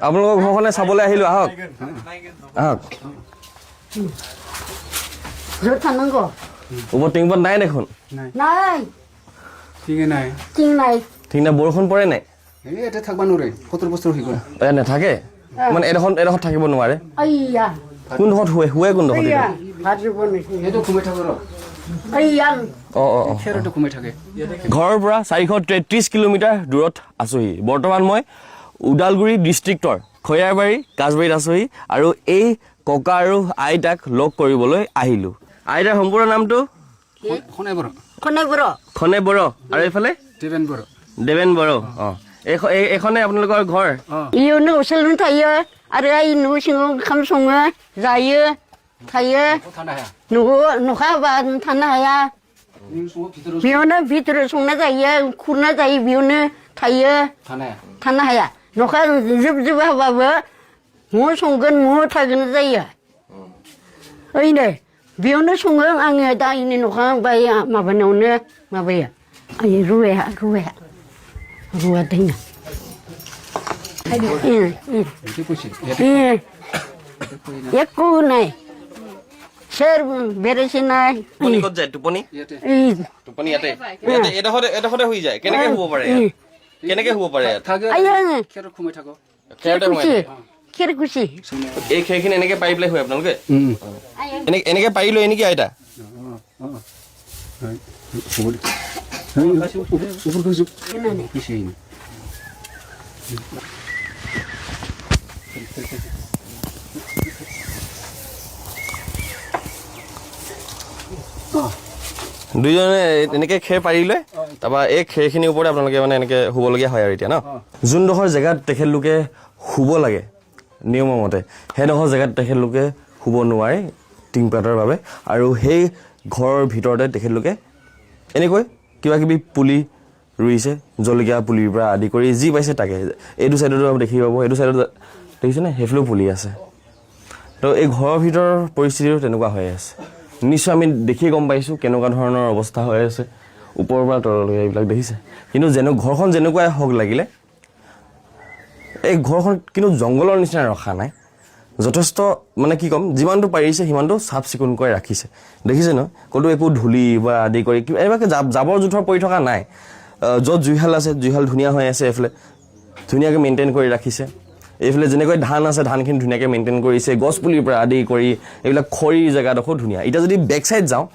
আপোনালোকৰ ঘৰখনে চাবলৈ আহিলোঁ আহক আহক য'ত থানাংগো ওপৰত টিংপাত নাই দেখোন নাই ঠিকে নাই টিং নাই ঠিক নাই বৰষুণ পৰে নাই এই এটা থাকবা নোৱাৰে 70 বছৰ হৈ গ'ল নাথাকে মানে এডোখৰত থাকিব নোৱাৰে আইয়া কোনডোখৰত শুৱে কোনডোখৰত আইয়া ভাত বনাইছে এইটো ঘুমাই থাকো ৰ আইয়া খেৰটো ঘুমাই থাকে ঘৰৰ পৰা 433 কিলোমিটাৰ দূৰত আছোহি বৰ্তমান মই ওদালগুৰি ডিষ্ট্ৰিক্টৰ খৈয়াৰবাৰী কাজবাৰীত আছোহি আৰু এই ককা আৰু আইতাক লগ কৰিবলৈ আহিলোঁ আইতাৰ সম্পূৰ্ণ নামটো খনাই বৰ খনে বড়ো আৰু এইফালে দেবেন বড়ো এইখনে আপোনালোকৰ ঘৰ 이거 옷을 타요 아래 누구 신고 감 송어 자요 타요 ঠাণ্ডা 누구 누가 봐 타나야 비오는 비트를 송나 자요 쿠나 자요 비오는 타요 ঠাণ্ডা 타나야 누가 즙즙 봐봐 뭐 송건 뭐 타기는 자요 어이네 비오는 송어 안에다 이니 누가 봐야 마바네 오늘 마바야 아이 루에야 루아 되냐 এইটো কৈছে একো নাই চেৰ বেৰেচি নাই টোপনি ক'ত যায় টোপনি টোপনি ইয়াতে এডোখৰতে শুই যায় কেনেকে শুব পাৰে ইয়াত থাকে আইয়া খেৰত ঘুমাই থাকো খেৰতে শুৱে খেৰ কুচি এই খেৰখিনি এনেকে পাৰি পেলাই শুৱে আপোনালোকে এনেকে পাৰি লৈ নেকি আইতা দুইজনে এনেকে খেৰ পাৰি লৈ তাৰপৰা এই খেৰখিনিৰ ওপৰতে আপোনালোকে মানে এনেকে শুবলগীয়া হয় আৰু এতিয়া ন যোনডোখৰ জেগাত তেখেতলোকে শুব লাগে নিয়মৰ মতে সেইডোখৰ জেগাত তেখেতলোকে শুব নোৱাৰে টিংপাতৰ বাবে আৰু সেই ঘৰৰ ভিতৰতে তেখেতলোকে এনেকৈ কিবা কিবি পুলি ৰুইছে জলকীয়া পুলিৰ পৰা আদি কৰি যি পাইছে তাকে এইটো চাইডতো দেখি পাব এইটো চাইডত দেখিছেনে সেইফালেও পুলি আছে তো এই ঘৰৰ ভিতৰৰ পৰিস্থিতিটো তেনেকুৱা হৈ আছে নিশ্চয় আমি দেখিয়ে গম পাইছোঁ কেনেকুৱা ধৰণৰ অৱস্থা হৈ আছে ওপৰৰ পৰা তললৈকে এইবিলাক দেখিছে কিন্তু ঘৰখন যেনেকুৱাই হওক লাগিলে এই ঘৰখন কিন্তু জংঘলৰ নিচিনা ৰখা নাই যথেষ্ট মানে কি ক'ম যিমানটো পাৰিছে সিমানটো চাফ চিকুণকৈ ৰাখিছে দেখিছে ন ক'তো একো ধূলি বা আদি কৰি কিবা এইভাগে জাবৰ জোঁথৰ পৰি থকা নাই য'ত জুইশাল আছে জুইশাল ধুনীয়া হৈ আছে এইফালে ধুনীয়াকৈ মেইনটেইন কৰি ৰাখিছে এইফালে যেনেকৈ ধান আছে ধানখিনি ধুনীয়াকৈ মেইনটেইন কৰিছে গছপুলিৰ পৰা আদি কৰি এইবিলাক খৰিৰ জেগাডোখৰ ধুনীয়া এতিয়া যদি বেক চাইড যাওঁ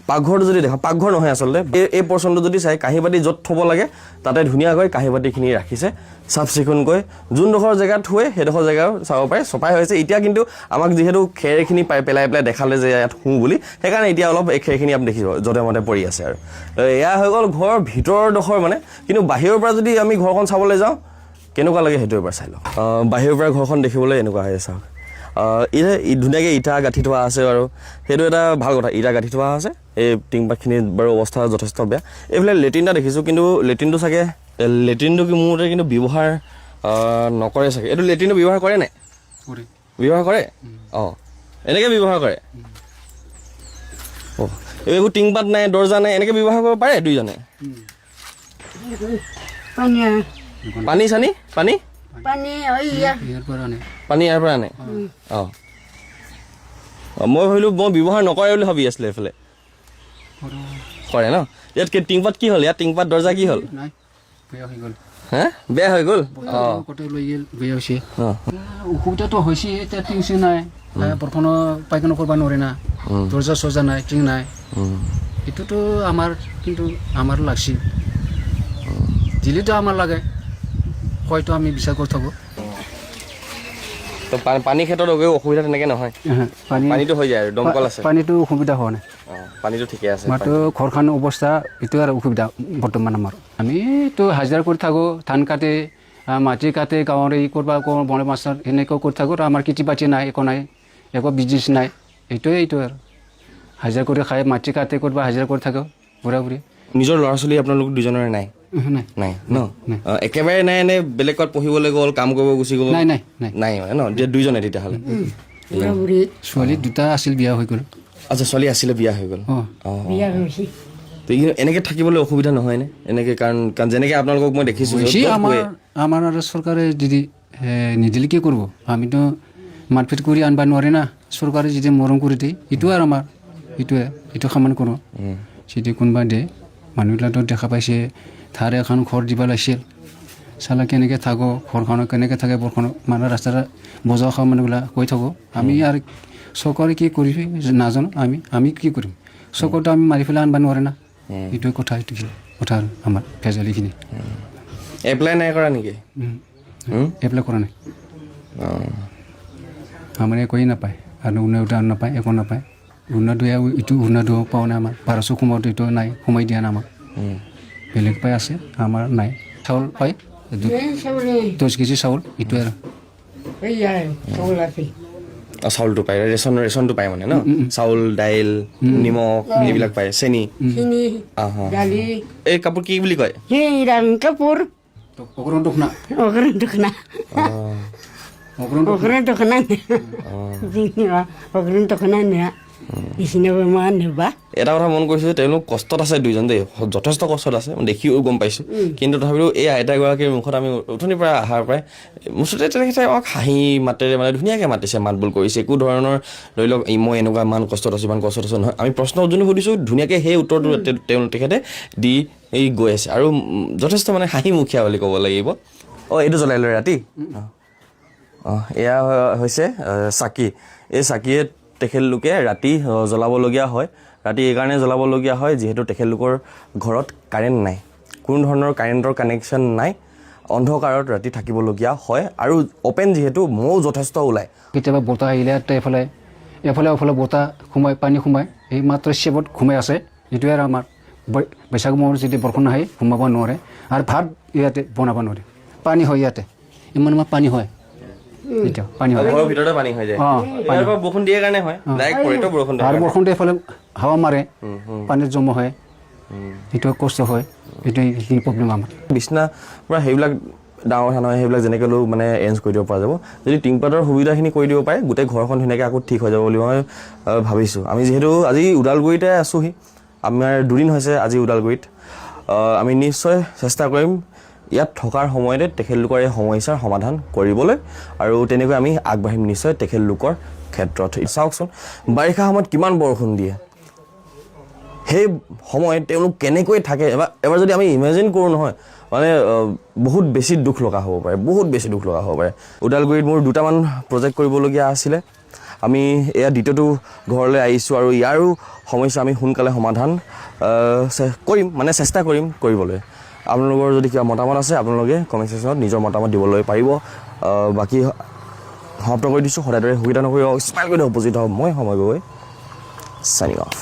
পাকঘৰটো যদি দেখা পাকঘৰ নহয় আচলতে এই পৰ্চনটো যদি চাই কাঁহী বাতি য'ত থ'ব লাগে তাতে ধুনীয়াকৈ কাঁহী বাতিখিনি ৰাখিছে চাফ চিকুণকৈ যোনডোখৰ জেগাত শুৱে সেইডোখৰ জেগাও চাব পাৰে চপাই হৈছে এতিয়া কিন্তু আমাক যিহেতু খেৰখিনি পেলাই দেখালে যে ইয়াত শুওঁ বুলি সেইকাৰণে এতিয়া অলপ এই খেৰখিনি আপুনি দেখিব য'তে মতে পৰি আছে আৰু এয়া হৈ গ'ল ঘৰৰ ভিতৰৰ ডোখৰ মানে কিন্তু বাহিৰৰ পৰা যদি আমি ঘৰখন চাবলৈ যাওঁ কেনেকুৱা লাগে সেইটো এবাৰ চাই লওঁ বাহিৰৰ পৰা ঘৰখন দেখিবলৈ এনেকুৱা হৈ চাওক ধুনীয়াকৈ ইটা গাঁঠি থোৱা আছে আৰু সেইটো এটা ভাল কথা ইটা গাঁঠি থোৱা আছে এই টিংপাতখিনি বাৰু অৱস্থা যথেষ্ট বেয়া এইফালে লেট্ৰিন এটা দেখিছোঁ কিন্তু লেট্ৰিনটো চাগে লেট্ৰিনটো মোৰ মতে কিন্তু ব্যৱহাৰ নকৰে চাগে এইটো লেট্ৰিনটো ব্যৱহাৰ কৰে নাই ব্যৱহাৰ কৰে অঁ এনেকৈ ব্যৱহাৰ কৰে অঁ এইবোৰ টিংপাত নাই দৰ্জা নাই এনেকৈ ব্যৱহাৰ কৰিব পাৰে দুইজনে পানী চানী পানী পানী ইয়াৰ পৰা আনে অঁ মই ভাবিলোঁ মই ব্যৱহাৰ নকৰে বুলি ভাবি আছিলোঁ এইফালে কৰে ন ইয়াত টিংপাত কি হ'ল ইয়াত টিংপাত দৰ্জা কি হ'ল হা বেয়া হৈ গ'ল অঁ অসুবিধাটো হৈছে এতিয়া টিং চিং নাই বৰষুণৰ পাইখানা কৰিব নোৱাৰে না দৰ্জা চৰ্জা নাই টিং নাই এইটোতো আমাৰ কিন্তু আমাৰো লাগছিল দিলেতো আমাৰ লাগে হয়তো আমি বিচাৰ কৰি থাকোঁ তো পানীৰ ক্ষেত্ৰত অসুবিধা তেনেকৈ নহয় পানীটো হৈ যায় আৰু দমকল আছে পানীটো অসুবিধা হোৱা নাই পানীটো ঠিকে আছে মাত্ৰ ঘৰখনৰ অৱস্থা এইটো আৰু অসুবিধা বৰ্তমান আমাৰ আমিতো হাজিৰা কৰি থাকোঁ ধান কাটে মাটি কাটে গাঁৱৰ এই কৰবা বনে মাছৰ এনেকৈ কৰি থাকোঁ আমাৰ খেতি বাতি নাই একো নাই একো বিজনেছ নাই এইটো আৰু হাজিৰা কৰি খাই মাটি কাটে কৰবা হাজিৰা কৰি থাকোঁ বুঢ়া বুঢ়ী নিজৰ ল'ৰা ছোৱালী আপোনালোক দুজনৰে নাই নাই ন একেবাৰে নাই এনে বেলেগ ক'ত পঢ়িবলৈ গ'ল কাম কৰিব গুচি গ'ল নাই নাই নাই মানে ন দুইজনে তেতিয়াহ'লে ছোৱালী দুটা আছিল বিয়া হৈ গ'ল আচ্ছা ছোৱালী আছিলে বিয়া হৈ গ'ল তো এনেকৈ থাকিবলৈ অসুবিধা নহয়নে এনেকৈ কাৰণ যেনেকৈ আপোনালোকক মই দেখিছোঁ আমাৰ আৰু চৰকাৰে যদি নিদিলে কি কৰব আমি তো মাৰপিট কৰে আনবা নোৱাৰে না চৰকাৰে যদি মৰম কৰি দিয়ে এইটো আৰু আমাৰ এইটো সমান কৰোঁ যদি কোনোবা দিয়ে মানুহবিলাকতো দেখা পাইছে ধাৰ এখন ঘৰ দিব লাগিছিল চালা কেনেকৈ থাকোঁ ঘৰখনত কেনেকৈ থাকে বৰখনত মানুহ ৰাস্তাত বজা খোৱা মানুহবিলাক কৈ থাকোঁ আমি আৰু চৰকাৰে কি কৰি নাজানো আমি কি কৰিম চৰকাৰটো আমি মাৰি পেলাই আনবা নোৱাৰে না এইটোৱে কথা আৰু আমাৰ ফেজালিখিনি এপ্লাই নাই কৰা নেকি এপ্লাই কৰা নাই আমাৰ একোৱেই নাপায় আৰু উন্নয়ন নাপায় একো নাপায় উন্নতি ইটো উন্নতি পাওঁ নাই আমাৰ 1200 সোমাওঁতে এইটো নাই সোমাই দিয়া নাই আমাক বেলেগ পাই আছে আমাৰ নাই চাউল পায় 10 কেজি চাউল এইটোৱে আৰু চাউলটো পায় ৰেচনটো পায় মানে ন চাউল দাইল নিমখ এইবিলাক পায় চেনি দালি এই কাপোৰ কি বুলি কয় কাপোৰ অগ্ৰণ দখনা অগ্ৰণ দখনা নিয়া এইখিনিও ইমান নিবা এটা কথা মন কৰিছোঁ তেওঁলোক কষ্টত আছে দুইজন দেই যথেষ্ট কষ্টত আছে মই দেখিও গম পাইছোঁ কিন্তু তথাপিও এই আইতাগৰাকীৰ মুখত আমি উঠনিৰ পৰা অহাৰ পৰাই মুঠতে তেখেতে আমাক হাঁহি মাতেৰে মানে ধুনীয়াকৈ মাতিছে মাত বোল কৰিছে একো ধৰণৰ ধৰি লওক মই এনেকুৱা ইমান কষ্টত আছোঁ নহয় আমি প্ৰশ্ন যোনটো সুধিছোঁ ধুনীয়াকৈ সেই উত্তৰটো তেখেতে দি গৈ আছে আৰু যথেষ্ট মানে হাঁহিমুখীয়া বুলি ক'ব লাগিব এইটো জ্বলাই লয় ৰাতি এয়া হৈছে চাকি এই চাকিয়ে তেখেতলোকে ৰাতি জ্বলাবলগীয়া হয় ৰাতি এইকাৰণে জ্বলাবলগীয়া হয় যিহেতু তেখেতলোকৰ ঘৰত কাৰেণ্ট নাই কোনো ধৰণৰ কাৰেণ্টৰ কানেকশ্যন নাই অন্ধকাৰত ৰাতি থাকিবলগীয়া হয় আৰু অ'পেন যিহেতু মৌ যথেষ্ট ওলায় কেতিয়াবা বতাহ আহিলে এফালে বতাহ সোমাই পানী সোমাই এই মাত্ৰ চেপত সোমাই আছে এইটোৱে আৰু আমাৰ বৈশাখ মাহৰ যদি বৰষুণ আহে সোমাব নোৱাৰে আৰু ভাত ইয়াতে বনাব নোৱাৰে পানী হয় ইয়াতে ইমান পানী হয় পানী হয় ঘৰৰ ভিতৰতে পানী হৈ যায় বৰষুণ দিয়ে কাৰণে হয় আৰু বৰষুণ দিয়ে এইফালে হাৱা মাৰে পানীত জমা হয় এইটো কষ্ট হয় এইটোৱে প্ৰব্লেম আমাৰ বিচনা পৰা সেইবিলাক ডাঙৰ কথা নহয় সেইবিলাক যেনেকৈ হ'লেও মানে এৰেঞ্জ কৰি দিব পৰা যাব যদি টিংপাতৰ সুবিধাখিনি কৰি দিব পাৰে গোটেই ঘৰখন ধুনীয়াকৈ আকৌ ঠিক হৈ যাব বুলি মই ভাবিছোঁ আমি যিহেতু আজি ওদালগুৰিতে আছোঁহি আমাৰ 2 দিন হৈছে আজি ওদালগুৰিত আমি নিশ্চয় চেষ্টা কৰিম ইয়াত থকাৰ সময়তে তেখেতলোকৰ এই সমস্যাৰ সমাধান কৰিবলৈ আৰু তেনেকৈ আমি আগবাঢ়িম নিশ্চয় তেখেতলোকৰ ক্ষেত্ৰত চাওকচোন বাৰিষা সময়ত কিমান বৰষুণ দিয়ে সেই সময়ত তেওঁলোক কেনেকৈ থাকে এবাৰ যদি আমি ইমেজিন কৰোঁ নহয় মানে বহুত বেছি দুখ লগা হ'ব পাৰে ওদালগুৰিত মোৰ 2টামান প্ৰজেক্ট কৰিবলগীয়া আছিলে আমি এয়া দ্বিতীয়টো ঘৰলৈ আহিছোঁ আৰু ইয়াৰো সমস্যা আমি সোনকালে সমাধান কৰিম মানে চেষ্টা কৰিম কৰিবলৈ আপোনালোকৰ যদি কিবা মতামত আছে আপোনালোকে কমেণ্ট ছেকশ্যনত নিজৰ মতামত দিবলৈ পাৰিব বাকী সমাপ্ত কৰি দিছোঁ সদায় দৰে সুবিধা নকৰি স্মাইল কৰি উপস্থিত হ'ব মই সময় গগৈ চাইনিং অফ